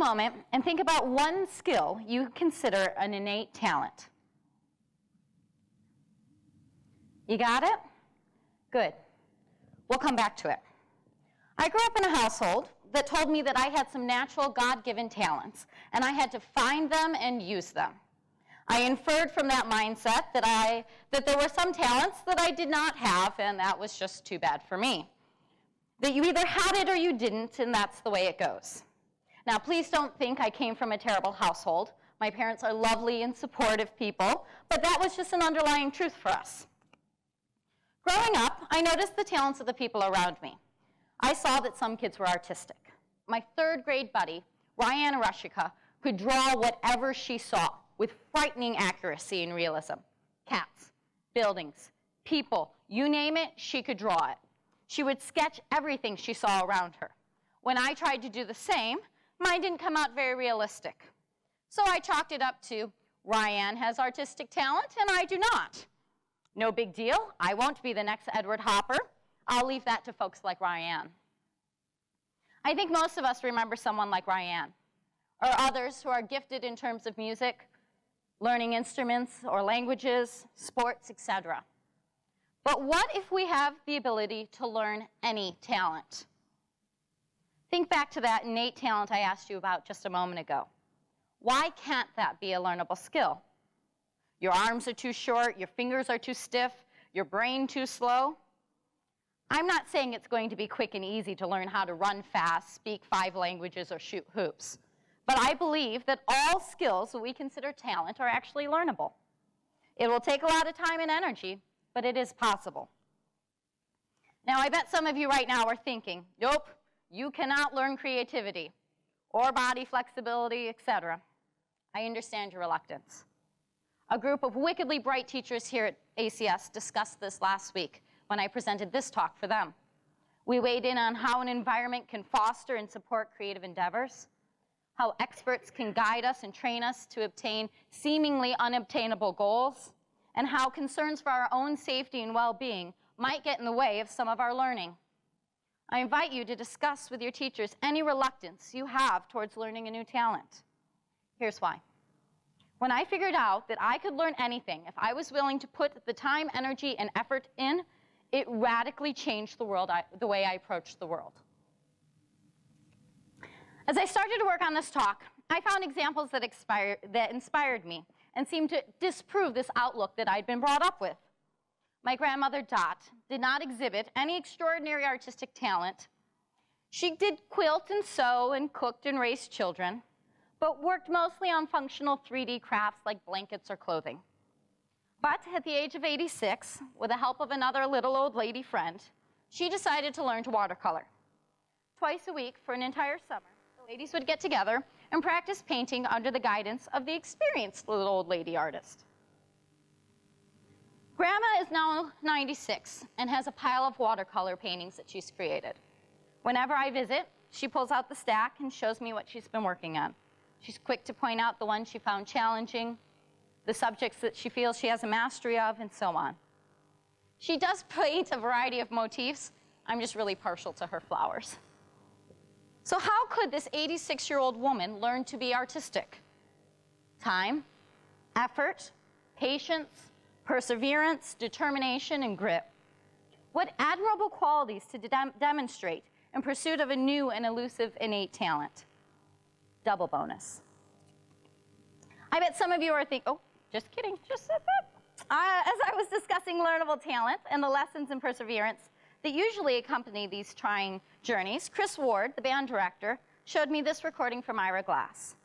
moment and think about one skill you consider an innate talent. You got it? Good. We'll come back to it. I grew up in a household that told me that I had some natural God-given talents, and I had to find them and use them. I inferred from that mindset that there were some talents that I did not have, and that was just too bad for me. That you either had it or you didn't, and that's the way it goes. Now, please don't think I came from a terrible household. My parents are lovely and supportive people, but that was just an underlying truth for us. Growing up, I noticed the talents of the people around me. I saw that some kids were artistic. My third grade buddy, Ryan Arushika, could draw whatever she saw with frightening accuracy and realism. Cats, buildings, people, you name it, she could draw it. She would sketch everything she saw around her. When I tried to do the same, mine didn't come out very realistic. So I chalked it up to, Ryan has artistic talent and I do not. No big deal, I won't be the next Edward Hopper. I'll leave that to folks like Ryan. I think most of us remember someone like Ryan, or others who are gifted in terms of music, learning instruments or languages, sports, etc. But what if we have the ability to learn any talent? Think back to that innate talent I asked you about just a moment ago. Why can't that be a learnable skill? Your arms are too short, your fingers are too stiff, your brain too slow? I'm not saying it's going to be quick and easy to learn how to run fast, speak 5 languages, or shoot hoops. But I believe that all skills that we consider talent are actually learnable. It will take a lot of time and energy, but it is possible. Now, I bet some of you right now are thinking, nope, you cannot learn creativity or body flexibility, etc. I understand your reluctance. A group of wickedly bright teachers here at ACS discussed this last week when I presented this talk for them. We weighed in on how an environment can foster and support creative endeavors, how experts can guide us and train us to obtain seemingly unobtainable goals, and how concerns for our own safety and well-being might get in the way of some of our learning. I invite you to discuss with your teachers any reluctance you have towards learning a new talent. Here's why. When I figured out that I could learn anything if I was willing to put the time, energy, and effort in, it radically changed the way I approached the world. As I started to work on this talk, I found examples that inspired me and seemed to disprove this outlook that I'd been brought up with. My grandmother, Dot, did not exhibit any extraordinary artistic talent. She did quilt and sew and cooked and raised children, but worked mostly on functional 3D crafts like blankets or clothing. But at the age of 86, with the help of another little old lady friend, she decided to learn to watercolor. Twice a week for an entire summer, the ladies would get together and practice painting under the guidance of the experienced little old lady artist. Grandma is now 96 and has a pile of watercolor paintings that she's created. Whenever I visit, she pulls out the stack and shows me what she's been working on. She's quick to point out the ones she found challenging, the subjects that she feels she has a mastery of, and so on. She does paint a variety of motifs. I'm just really partial to her flowers. So how could this 86-year-old woman learn to be artistic? Time, effort, patience, perseverance, determination, and grit. What admirable qualities to demonstrate in pursuit of a new and elusive innate talent. Double bonus. I bet some of you are thinking, oh, just kidding, just said that. As I was discussing learnable talent and the lessons in perseverance that usually accompany these trying journeys, Chris Ward, the band director, showed me this recording from Ira Glass,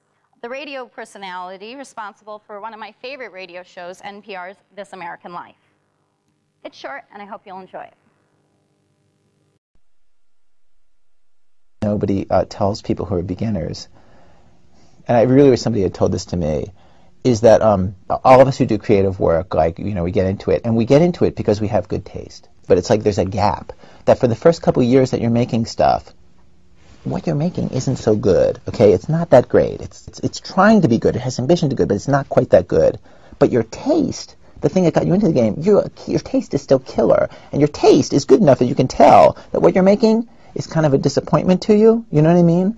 the radio personality responsible for one of my favorite radio shows, NPR's This American Life. It's short, and I hope you'll enjoy it. Nobody tells people who are beginners, and I really wish somebody had told this to me, is that all of us who do creative work, like, you know, we get into it, and we get into it because we have good taste. But it's like there's a gap, that for the first couple of years that you're making stuff, what you're making isn't so good, okay? It's not that great. It's trying to be good. It has ambition to be good, but it's not quite that good. But your taste, the thing that got you into the game, your taste is still killer. And your taste is good enough that you can tell that what you're making is kind of a disappointment to you. You know what I mean?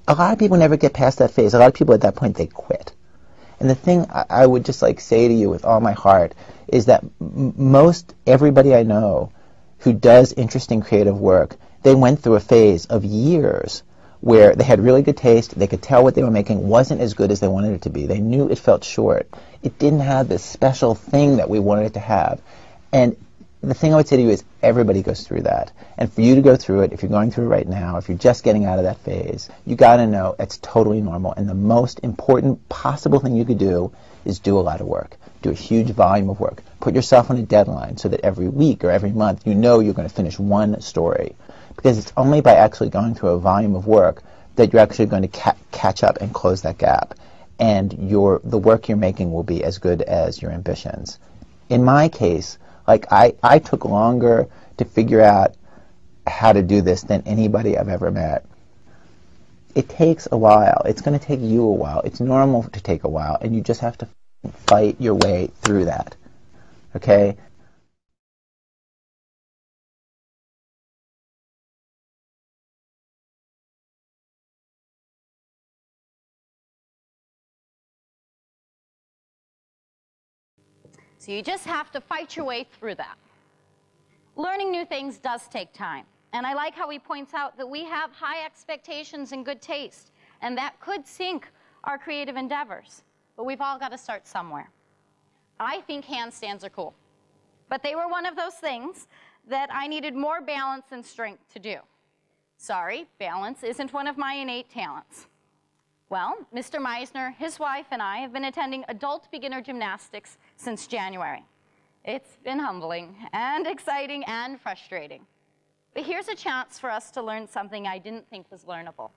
a lot of people never get past that phase. A lot of people at that point, they quit. And the thing I would just like say to you with all my heart is that most everybody I know who does interesting creative work, they went through a phase of years where they had really good taste, they could tell what they were making wasn't as good as they wanted it to be. They knew it felt short. It didn't have this special thing that we wanted it to have. And the thing I would say to you is everybody goes through that. And for you to go through it, if you're going through it right now, if you're just getting out of that phase, you got to know it's totally normal. And the most important possible thing you could do is do a lot of work. Do a huge volume of work. Put yourself on a deadline so that every week or every month you know you're going to finish one story. Because it's only by actually going through a volume of work that you're actually going to catch up and close that gap. And the work you're making will be as good as your ambitions. In my case, like I took longer to figure out how to do this than anybody I've ever met. It takes a while. It's going to take you a while. It's normal to take a while, and you just have to fight your way through that. Okay? So you just have to fight your way through that. Learning new things does take time. And I like how he points out that we have high expectations and good taste, and that could sink our creative endeavors. But we've all got to start somewhere. I think handstands are cool. But they were one of those things that I needed more balance and strength to do. Sorry, balance isn't one of my innate talents. Well, Mr. Meisner, his wife, and I have been attending adult beginner gymnastics since January. It's been humbling and exciting and frustrating. But here's a chance for us to learn something I didn't think was learnable.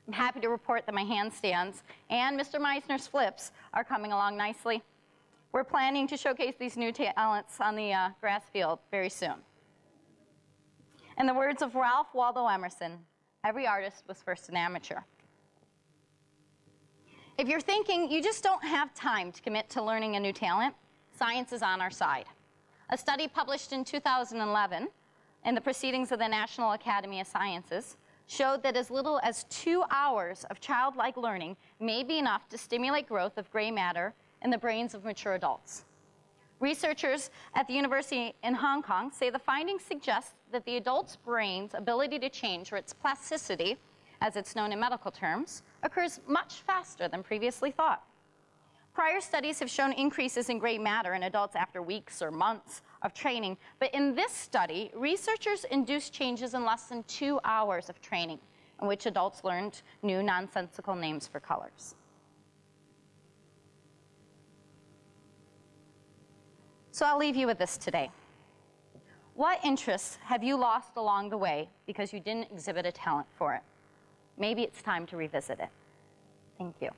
I'm happy to report that my handstands and Mr. Meisner's flips are coming along nicely. We're planning to showcase these new talents on the grass field very soon. In the words of Ralph Waldo Emerson, every artist was first an amateur. If you're thinking you just don't have time to commit to learning a new talent, science is on our side. A study published in 2011 in the Proceedings of the National Academy of Sciences showed that as little as 2 hours of childlike learning may be enough to stimulate growth of gray matter in the brains of mature adults. Researchers at the University in Hong Kong say the findings suggest that the adult's brain's ability to change, or its plasticity, as it's known in medical terms, occurs much faster than previously thought. Prior studies have shown increases in gray matter in adults after weeks or months of training, but in this study, researchers induced changes in less than 2 hours of training, in which adults learned new nonsensical names for colors. So I'll leave you with this today. What interests have you lost along the way because you didn't exhibit a talent for it? Maybe it's time to revisit it. Thank you.